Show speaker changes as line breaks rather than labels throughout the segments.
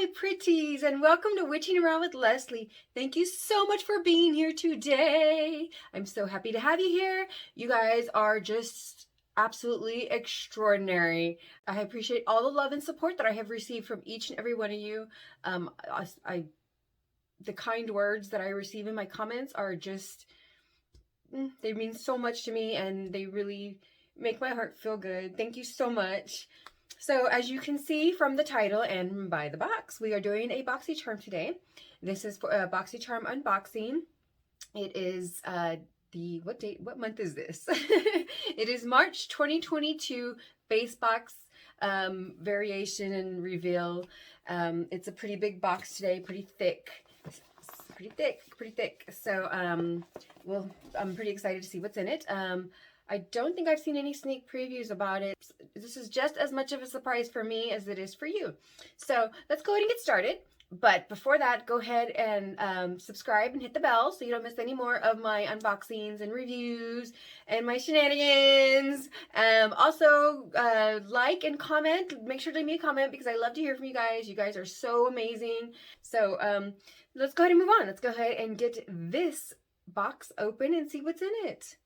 my pretties, and welcome to Witching Around with Leslie. Thank you so much for being here today. I'm so happy to have you here. You guys are just absolutely extraordinary. I appreciate all the love and support that I have received from each and every one of you. The kind words that I receive in my comments are just, they mean so much to me, and they really make my heart feel good. Thank you so much. So as you can see from the title and by the box, we are doing a Boxycharm today. This is for a Boxycharm unboxing. It is what month is this? It is March 2022 Basebox variation and reveal. It's a pretty big box today, pretty thick. So I'm pretty excited to see what's in it. I don't think I've seen any sneak previews about it. This is just as much of a surprise for me as it is for you. So let's go ahead and get started. But before that, go ahead and subscribe and hit the bell so you don't miss any more of my unboxings and reviews and my shenanigans. Also, like and comment. Make sure to leave me a comment because I love to hear from you guys. You guys are so amazing. So let's go ahead and move on. Let's go ahead and get this box open and see what's in it.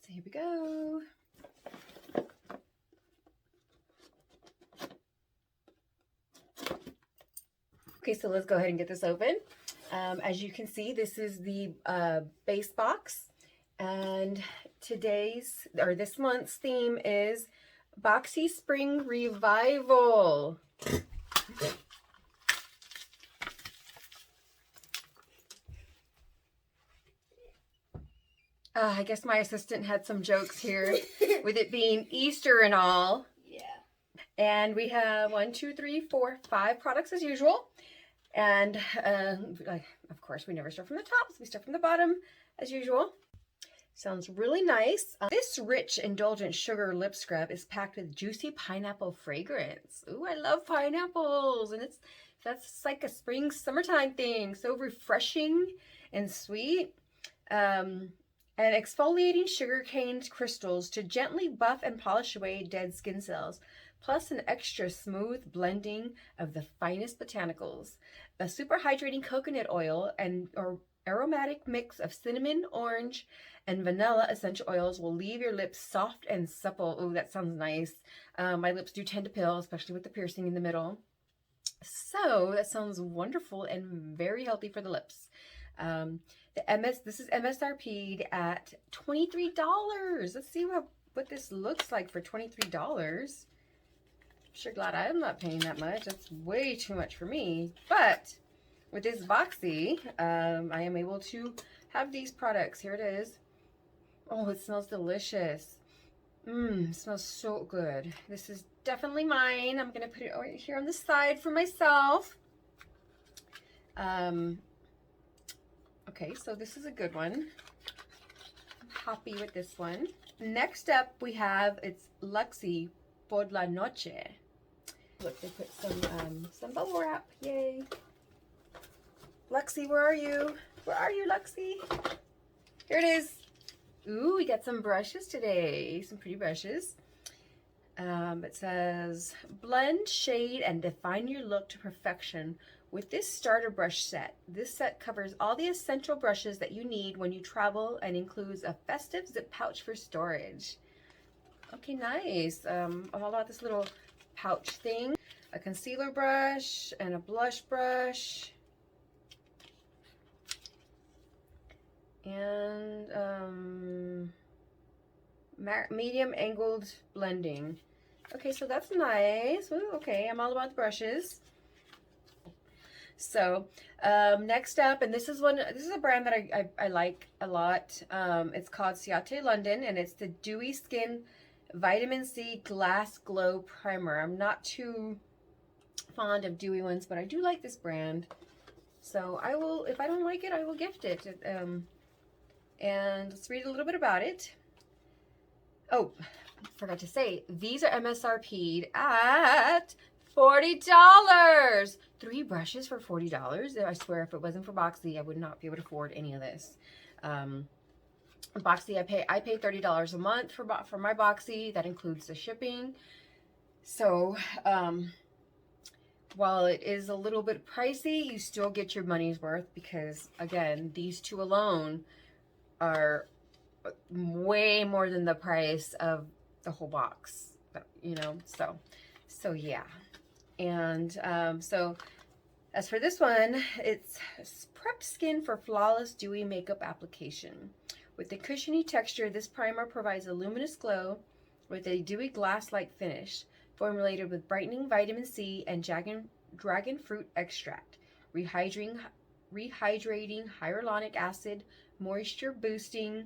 So here we go. Okay, so let's go ahead and get this open. As you can see, this is the base box, and this month's theme is Boxy Spring Revival. I guess my assistant had some jokes here with it being Easter and all.
Yeah.
And we have 1, 2, 3, 4, 5 products as usual. And of course, we never start from the top, so we start from the bottom as usual. Sounds really nice. This rich, indulgent sugar lip scrub is packed with juicy pineapple fragrance. Ooh, I love pineapples, and that's like a spring, summertime thing. So refreshing and sweet. And exfoliating sugarcane crystals to gently buff and polish away dead skin cells, plus an extra smooth blending of the finest botanicals. A super hydrating coconut oil or aromatic mix of cinnamon, orange, and vanilla essential oils will leave your lips soft and supple. Oh, that sounds nice. My lips do tend to pill, especially with the piercing in the middle. So that sounds wonderful and very healthy for the lips. This is MSRP'd at $23. Let's see what this looks like for $23. I'm sure glad I'm not paying that much. That's way too much for me. But with this Boxy, I am able to have these products. Here it is. Oh, it smells delicious. It smells so good. This is definitely mine. I'm gonna put it over here on the side for myself. Okay, so this is a good one. I'm happy with this one. Next up, we have, it's Luxie por la Noche. Look, they put some bubble wrap. Yay. Luxie, where are you? Where are you, Luxie? Here it is. Ooh, we got some brushes today. Some pretty brushes. It says, blend, shade, and define your look to perfection with this starter brush set. This set covers all the essential brushes that you need when you travel and includes a festive zip pouch for storage. Okay, nice. I'm all about this little pouch thing. A concealer brush and a blush brush. And medium angled blending. Okay, so that's nice. Ooh, okay, I'm all about the brushes. So next up, and this is a brand that I like a lot. It's called Ciate London, and it's the Dewy Skin Vitamin C Glass Glow Primer. I'm not too fond of dewy ones, but I do like this brand. So I will, if I don't like it, I will gift it. And let's read a little bit about it. Oh, I forgot to say, these are MSRP'd at $40. 3 brushes for $40. I swear, if it wasn't for Boxy, I would not be able to afford any of this. Boxy, I pay $30 a month for my Boxy. That includes the shipping. So while it is a little bit pricey, you still get your money's worth because, again, these two alone are way more than the price of the whole box, you know, so yeah. And so as for this one, it's Prep Skin for Flawless Dewy Makeup Application. With a cushiony texture, this primer provides a luminous glow with a dewy glass-like finish, formulated with brightening vitamin C and dragon fruit extract, rehydrating hyaluronic acid, moisture boosting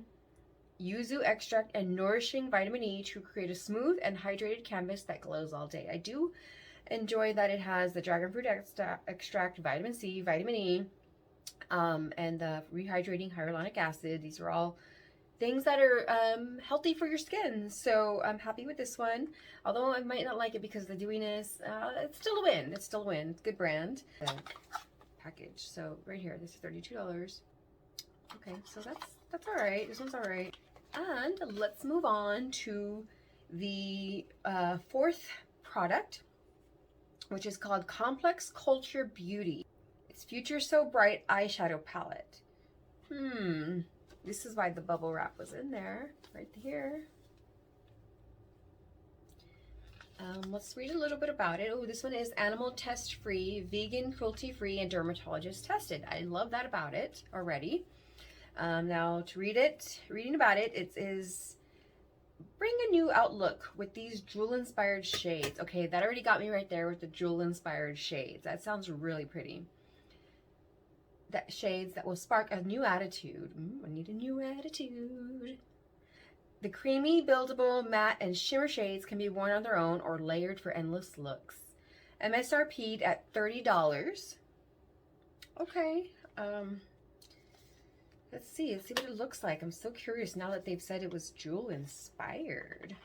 yuzu extract, and nourishing vitamin E to create a smooth and hydrated canvas that glows all day. I do enjoy that it has the dragon fruit extract, vitamin C, vitamin E, and the rehydrating hyaluronic acid. These are all things that are healthy for your skin. So I'm happy with this one. Although I might not like it because of the dewiness, it's still a win. It's still a win. It's a good brand. Package. So right here, this is $32. Okay, so that's all right. This one's all right. And let's move on to the fourth product, which is called Complex Culture Beauty. It's Future So Bright eyeshadow palette. This is why the bubble wrap was in there, right here. Let's read a little bit about it. Oh, this one is animal test free, vegan, cruelty free, and dermatologist tested. I love that about it already. Now to reading about it, it is bring a new outlook with these jewel inspired shades. Okay, that already got me right there with the jewel inspired shades. That sounds really pretty. That shades that will spark a new attitude. I need a new attitude. The creamy, buildable, matte, and shimmer shades can be worn on their own or layered for endless looks. MSRP'd at $30. Okay. Let's see what it looks like. I'm so curious now that they've said it was jewel inspired.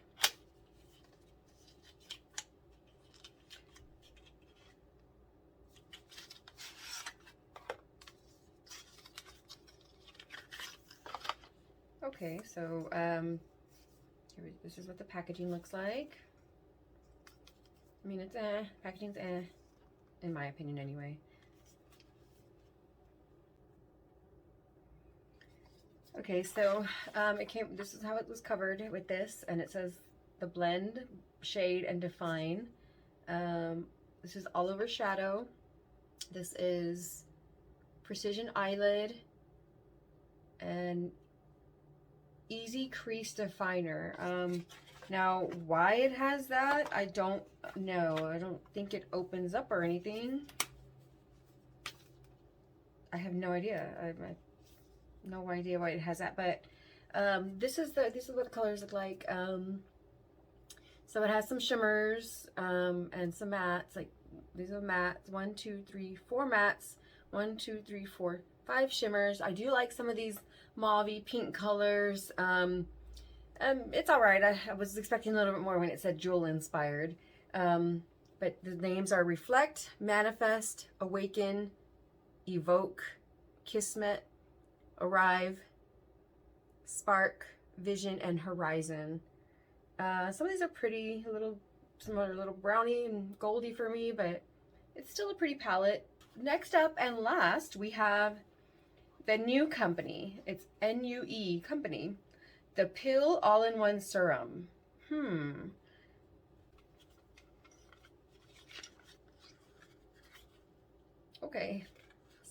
Okay, so this is what the packaging looks like. I mean, it's packaging's in my opinion anyway. Okay, so this is how it was covered with this, and it says the blend, shade, and define. This is all over shadow. This is precision eyelid and easy crease definer. Now why it has that, I don't know. I don't think it opens up or anything. I have no idea. I have no idea why it has that, but this is what the colors look like. So it has some shimmers and some mattes. Like these are mattes. 1, 2, 3, 4 mattes. 1, 2, 3, 4, 5 shimmers. I do like some of these mauvey pink colors. It's all right. I was expecting a little bit more when it said jewel inspired. But the names are Reflect, Manifest, Awaken, Evoke, Kismet, Arrive, Spark, Vision, and Horizon. Some of these are pretty, some are a little brownie and goldy for me, but it's still a pretty palette. Next up and last, we have the new company. It's NUE company. The Pill All-in-One Serum. Okay,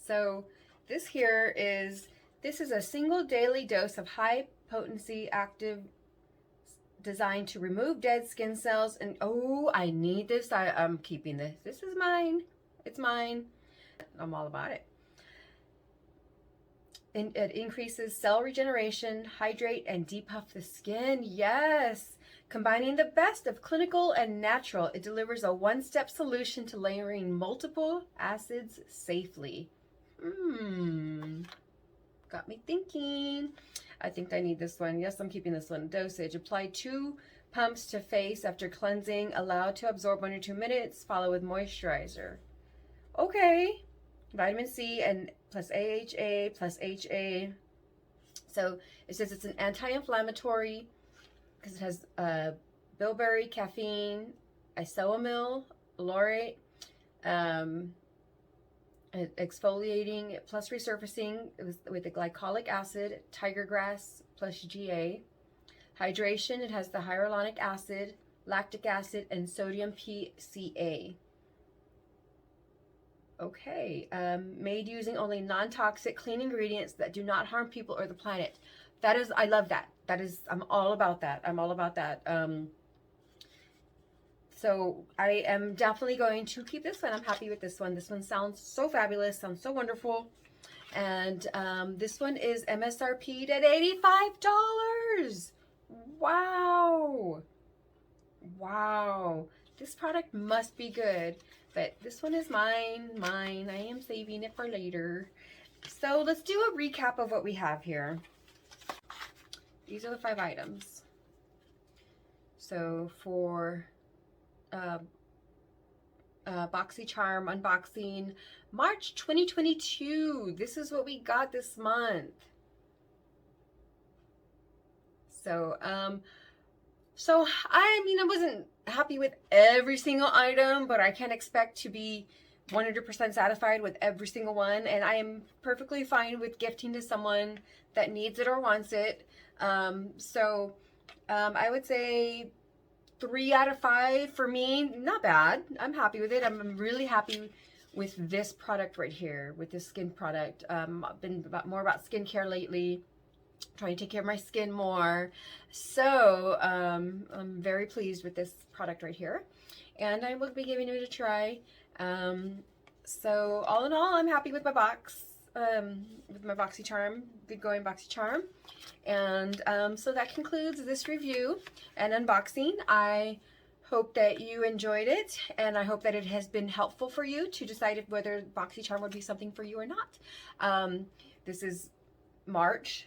so this is a single daily dose of high potency active designed to remove dead skin cells. And oh, I need this. I'm keeping this. This is mine. It's mine. I'm all about it. And it increases cell regeneration, hydrate, and depuff the skin. Yes. Combining the best of clinical and natural, it delivers a one-step solution to layering multiple acids safely. Got me thinking. I think I need this one. Yes, I'm keeping this one. Dosage. Apply 2 pumps to face after cleansing. Allow to absorb 1 or 2 minutes. Follow with moisturizer. Okay. Vitamin C and plus AHA plus HA. So it says it's an anti-inflammatory because it has bilberry, caffeine, isoamyl, laurate, Exfoliating plus resurfacing with the glycolic acid, tiger grass plus GA. Hydration, it has the hyaluronic acid, lactic acid, and sodium PCA. Okay, made using only non-toxic clean ingredients that do not harm people or the planet. That is, I love that. That is, I'm all about that. I'm all about that. So I am definitely going to keep this one. I'm happy with this one. This one sounds so fabulous, sounds so wonderful. And this one is MSRP'd at $85. Wow. Wow. This product must be good. But this one is mine. I am saving it for later. So let's do a recap of what we have here. These are the 5 items. So for Boxycharm unboxing, March 2022. This is what we got this month. So, I mean, I wasn't happy with every single item, but I can't expect to be 100% satisfied with every single one. And I am perfectly fine with gifting to someone that needs it or wants it. I would say 3 out of 5 for me. Not bad. I'm happy with it. I'm really happy with this product right here, with this skin product. I've been more about skincare lately, trying to take care of my skin more. So I'm very pleased with this product right here, and I will be giving it a try. So all in all, I'm happy with my box, with my Boxycharm, good going Boxycharm. And so that concludes this review and unboxing. I hope that you enjoyed it, and I hope that it has been helpful for you to decide whether Boxycharm would be something for you or not. This is March,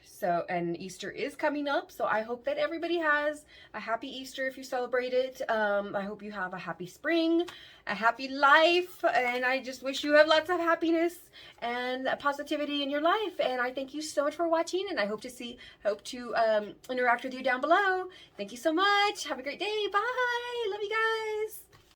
and Easter is coming up, so I hope that everybody has a happy Easter if you celebrate it. I hope you have a happy spring, a happy life, and I just wish you have lots of happiness and positivity in your life. And I thank you so much for watching, and I hope to interact with you down below. Thank you so much. Have a great day. Bye. Love you guys.